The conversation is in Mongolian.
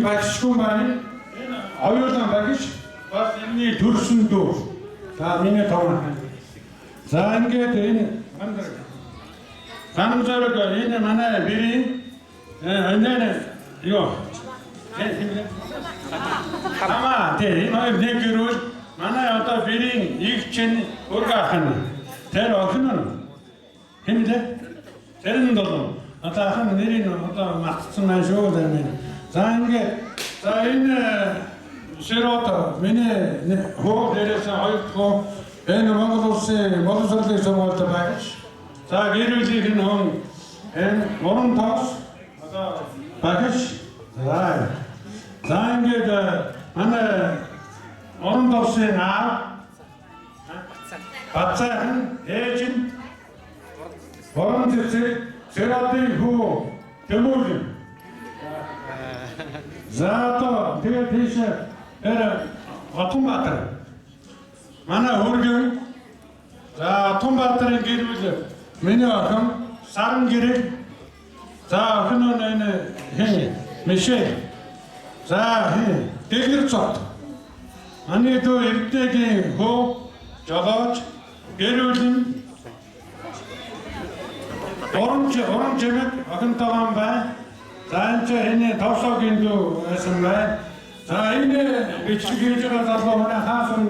Багшгүй маань оюулан багш бас энэ төрсөн дүү. За миний товн. За ингээд энэ санамжараг энэ манай бэрийн энэ ёо. Хамаа тийм нэг гэрүүл манай одоо бэрийн их чин ургахан. Тэр охин нь хэмдэ тэрэн долоо. Одоо хан нэрийн одоо мартсан маань шүү дээ. За ингээд за энэ широто миний хоо дээрээс хоёр хоо энэ Монгол улсын боловсролын сургуульд багш. За гэрүүлийнх нь хүн энэ уран тоос одоо багш. За ингээд манай уран тоосын аав бацаахан ээж нь уран төсөө Сэратын хүү Тэмүүрийн. За одоо тэгээд тийшээ Атомбаатар. Манай хөргөн за Атомбаатарын гэрүүл миний охин Саран гэрэг. За охин нь энэ Мишель. За Дэлгэр цот. Манай дүү Эрдэнэгийн хөө жолооч гэрүүл нь Орон жимэг охинтойгоо бай. За энэ товсоогийн дүү байсан бай. За энэ бичиг хийж байгаа залуу манай хаасан